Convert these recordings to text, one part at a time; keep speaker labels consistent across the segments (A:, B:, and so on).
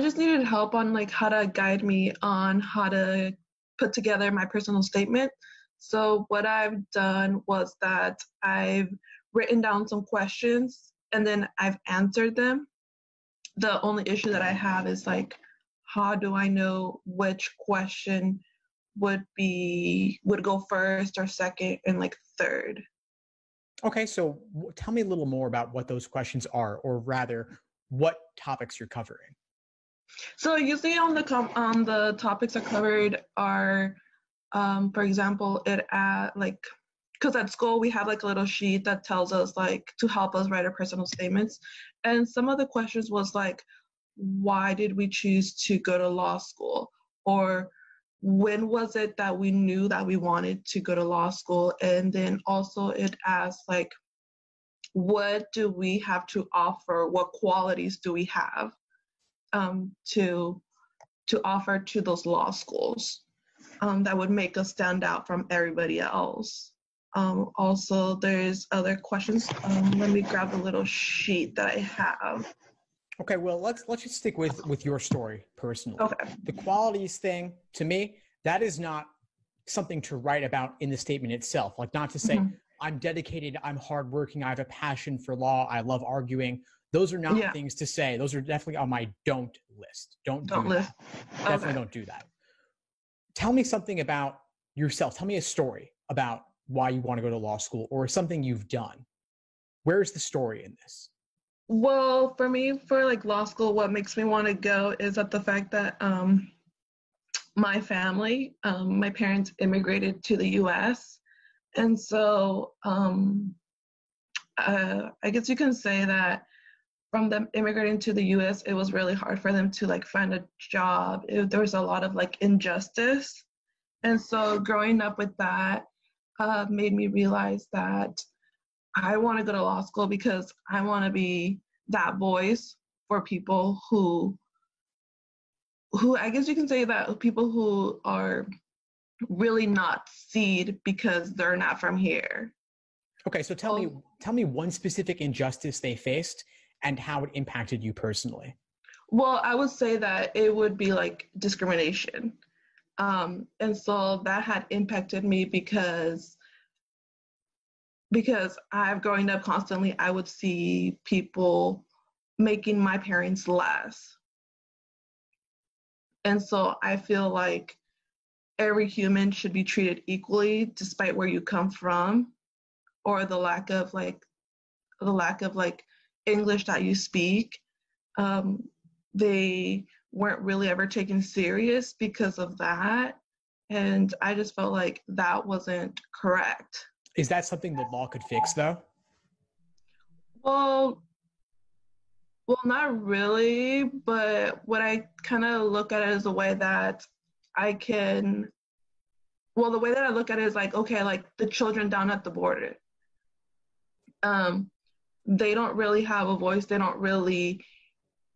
A: I just needed help on like how to guide me on how to put together my personal statement. So what I've done was that I've written down some questions and then I've answered them. The only issue that I have is like, how do I know which question would go first or second and like third?
B: Okay, so tell me a little more about what those questions are, or rather, what topics you're covering.
A: So usually on the topics are covered are, for example, because at school we have like a little sheet that tells us like to help us write our personal statements, and some of the questions was like, why did we choose to go to law school, or when was it that we knew that we wanted to go to law school, and then also it asks like, what do we have to offer, what qualities do we have to offer to those law schools that would make us stand out from everybody else. Also, there's other questions. Let me grab the little sheet that I have.
B: Okay, well, let's just stick with your story personally.
A: Okay.
B: The qualities thing, to me, that is not something to write about in the statement itself. Like, not to say, I'm dedicated, I'm hardworking, I have a passion for law, I love arguing. Those are not things to say. Those are definitely on my don't list. Don't do that. Definitely don't do that. Tell me something about yourself. Tell me a story about why you want to go to law school, or something you've done. Where's the story in this?
A: Well, for me, for like law school, what makes me want to go is that the fact that my family, my parents immigrated to the U.S. And so I guess you can say that from them immigrating to the U.S., it was really hard for them to like find a job. There was a lot of like injustice. And so growing up with that made me realize that I want to go to law school because I want to be that voice for people who I guess you can say that people who are really not seen because they're not from here.
B: Okay, so tell me one specific injustice they faced and how it impacted you personally.
A: Well, I would say that it would be like discrimination. And so that had impacted me because I've growing up constantly, I would see people making my parents less. And so I feel like every human should be treated equally despite where you come from, or the lack of English that you speak. They weren't really ever taken serious because of that. And I just felt like that wasn't correct.
B: Is that something the law could fix, though?
A: Well, not really, but what I kind of look at it is the way that the way that I look at it is like, okay, like the children down at the border, they don't really have a voice. They don't really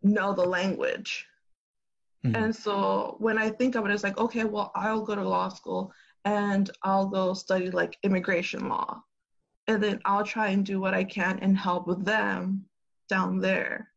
A: know the language. Mm-hmm. And so when I think of it, it's like, okay, well, I'll go to law school and I'll go study like immigration law. And then I'll try and do what I can and help with them down there.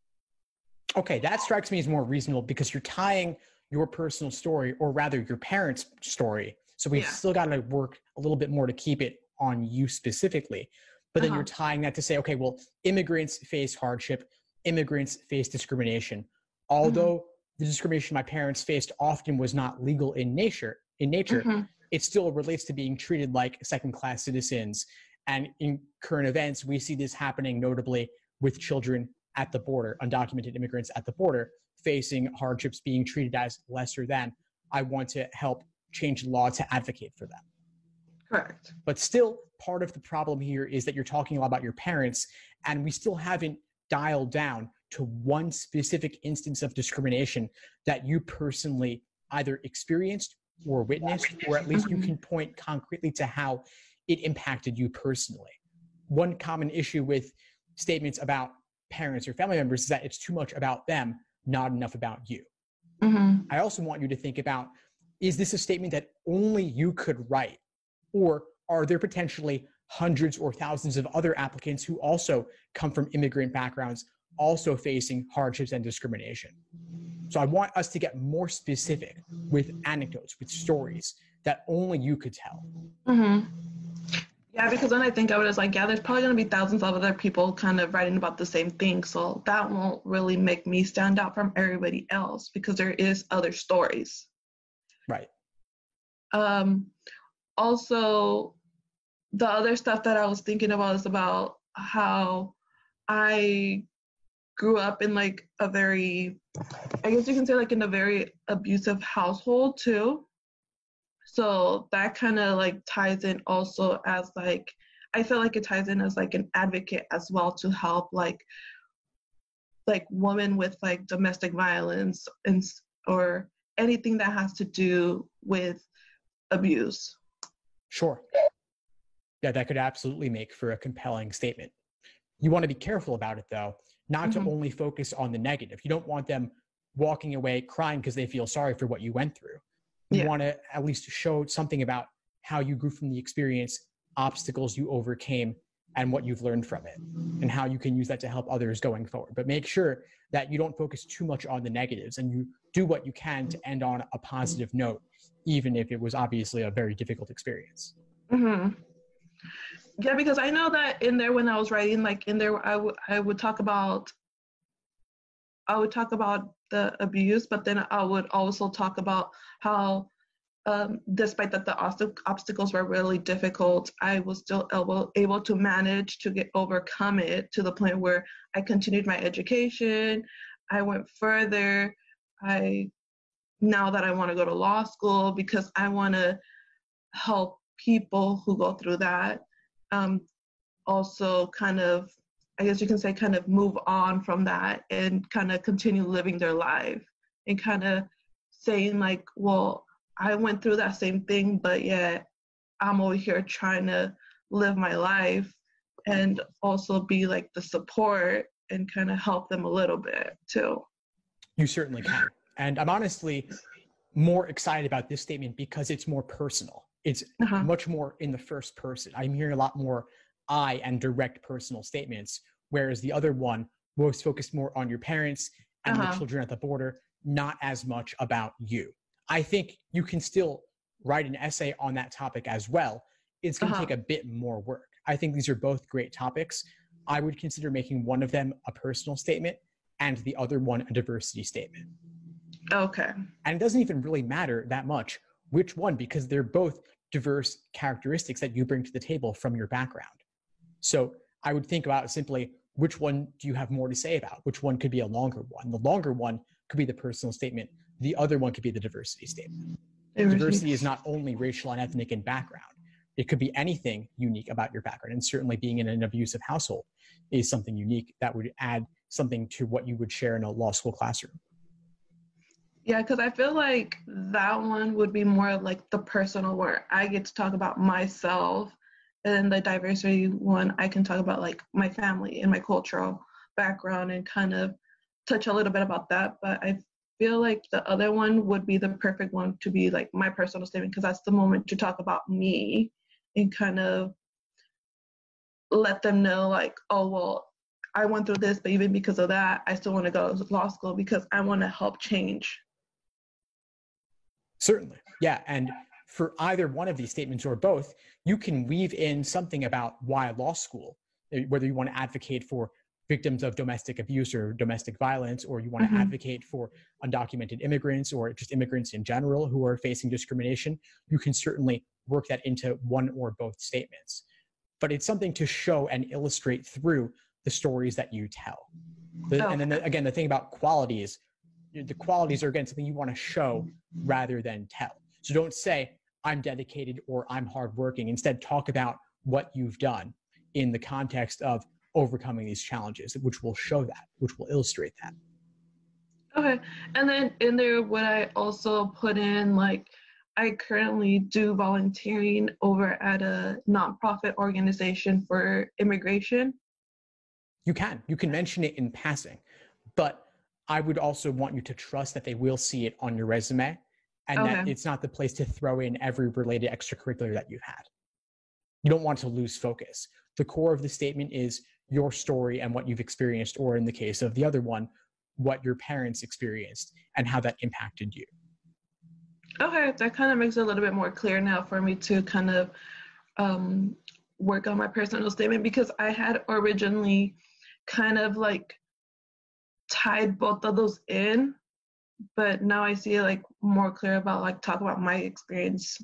B: Okay, that strikes me as more reasonable because you're tying your personal story, or rather your parents' story. So we've still got to work a little bit more to keep it on you specifically. But then you're tying that to say, okay, well, immigrants face hardship, immigrants face discrimination. Although the discrimination my parents faced often was not legal in nature, it still relates to being treated like second-class citizens. And in current events, we see this happening notably with children at the border, undocumented immigrants at the border, facing hardships, being treated as lesser than. I want to help change the law to advocate for them.
A: Correct.
B: But still, part of the problem here is that you're talking a lot about your parents, and we still haven't dialed down to one specific instance of discrimination that you personally either experienced or witnessed, or at least you can point concretely to how it impacted you personally. One common issue with statements about parents or family members is that it's too much about them, not enough about you. I also want you to think about, is this a statement that only you could write? Or are there potentially hundreds or thousands of other applicants who also come from immigrant backgrounds, also facing hardships and discrimination? So I want us to get more specific with anecdotes, with stories that only you could tell.
A: Mm-hmm. Yeah, because when I think of it, it's like, yeah, there's probably going to be thousands of other people kind of writing about the same thing. So that won't really make me stand out from everybody else because there is other stories.
B: Right.
A: Also, the other stuff that I was thinking about is about how I grew up in like a very, I guess you can say like in a very abusive household too. So that kind of like ties in also as like, I feel like it ties in as like an advocate as well to help like women with like domestic violence and or anything that has to do with abuse.
B: Sure. Yeah, that could absolutely make for a compelling statement. You want to be careful about it, though, not to only focus on the negative. You don't want them walking away crying because they feel sorry for what you went through. You want to at least show something about how you grew from the experience, obstacles you overcame, and what you've learned from it, and how you can use that to help others going forward. But make sure that you don't focus too much on the negatives and you do what you can to end on a positive note, even if it was obviously a very difficult experience.
A: Mm-hmm. Yeah, because I know that in there when I was writing, like in there, I would talk about the abuse, but then I would also talk about how, despite that the obstacles were really difficult, I was still able to manage to overcome it to the point where I continued my education. I went further. Now that I want to go to law school because I want to help people who go through that. Also kind of, I guess you can say, kind of move on from that and kind of continue living their life and kind of saying like, well, I went through that same thing, but yet I'm over here trying to live my life and also be like the support and kind of help them a little bit too.
B: You certainly can. And I'm honestly more excited about this statement because it's more personal. It's much more in the first person. I'm hearing a lot more I and direct personal statements, whereas the other one was focused more on your parents and the children at the border, not as much about you. I think you can still write an essay on that topic as well. It's going to take a bit more work. I think these are both great topics. I would consider making one of them a personal statement and the other one a diversity statement.
A: Okay.
B: And it doesn't even really matter that much which one, because they're both diverse characteristics that you bring to the table from your background. So I would think about simply, which one do you have more to say about? Which one could be a longer one? The longer one could be the personal statement. The other one could be the diversity statement. Diversity is not only racial and ethnic in background. It could be anything unique about your background. And certainly being in an abusive household is something unique that would add something to what you would share in a law school classroom.
A: Yeah, because I feel like that one would be more like the personal where I get to talk about myself, and the diversity one I can talk about like my family and my cultural background and kind of touch a little bit about that. But I feel like the other one would be the perfect one to be like my personal statement because that's the moment to talk about me and kind of let them know like, oh, well, I went through this, but even because of that, I still want to go to law school because I want to help change.
B: Certainly. Yeah. And for either one of these statements or both, you can weave in something about why law school, whether you want to advocate for victims of domestic abuse or domestic violence, or you want to advocate for undocumented immigrants or just immigrants in general who are facing discrimination. You can certainly work that into one or both statements. But it's something to show and illustrate through the stories that you tell. And then again, the thing about quality is the qualities are, again, something you want to show rather than tell. So don't say, I'm dedicated or I'm hardworking. Instead, talk about what you've done in the context of overcoming these challenges, which will show that, which will illustrate that.
A: Okay. And then in there, would I also put in like, I currently do volunteering over at a nonprofit organization for immigration?
B: You can mention it in passing, but I would also want you to trust that they will see it on your resume and that it's not the place to throw in every related extracurricular that you've had. You don't want to lose focus. The core of the statement is your story and what you've experienced, or in the case of the other one, what your parents experienced and how that impacted you.
A: Okay, that kind of makes it a little bit more clear now for me to kind of work on my personal statement, because I had originally kind of like tied both of those in, but now I see like more clear about like talk about my experience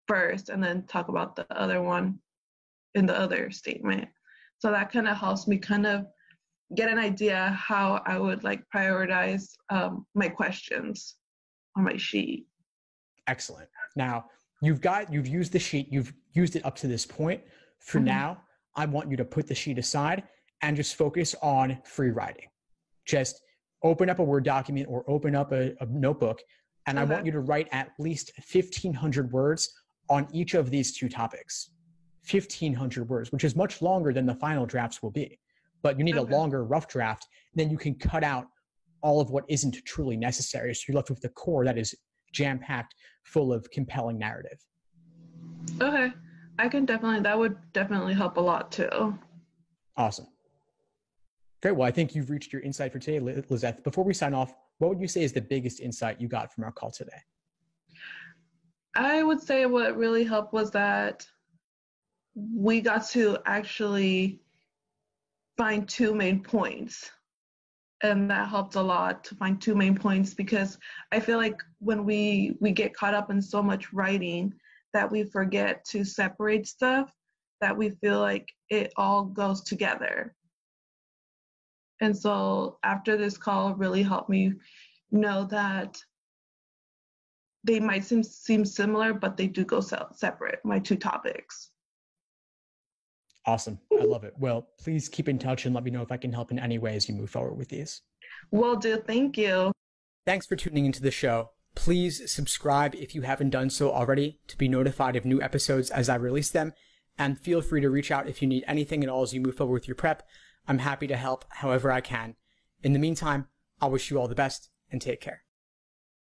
A: first and then talk about the other one in the other statement. So that kind of helps me kind of get an idea how I would like prioritize my questions on my sheet.
B: Excellent. Now you've used the sheet, you've used it up to this point. For now, I want you to put the sheet aside and just focus on free writing. Just open up a Word document or open up a notebook, and I want you to write at least 1,500 words on each of these two topics. 1,500 words, which is much longer than the final drafts will be. But you need a longer rough draft, then you can cut out all of what isn't truly necessary. So you're left with the core that is jam-packed, full of compelling narrative.
A: Okay. That would definitely help a lot too.
B: Awesome. Great. Well, I think you've reached your insight for today, Lizeth. Before we sign off, what would you say is the biggest insight you got from our call today?
A: I would say what really helped was that we got to actually find two main points. And that helped a lot to find two main points, because I feel like when we get caught up in so much writing that we forget to separate stuff, that we feel like it all goes together. And so after this call really helped me know that they might seem similar, but they do go separate, my two topics.
B: Awesome. I love it. Well, please keep in touch and let me know if I can help in any way as you move forward with these.
A: Will do. Thank you.
B: Thanks for tuning into the show. Please subscribe if you haven't done so already to be notified of new episodes as I release them. And feel free to reach out if you need anything at all as you move forward with your prep. I'm happy to help however I can. In the meantime, I wish you all the best and take care.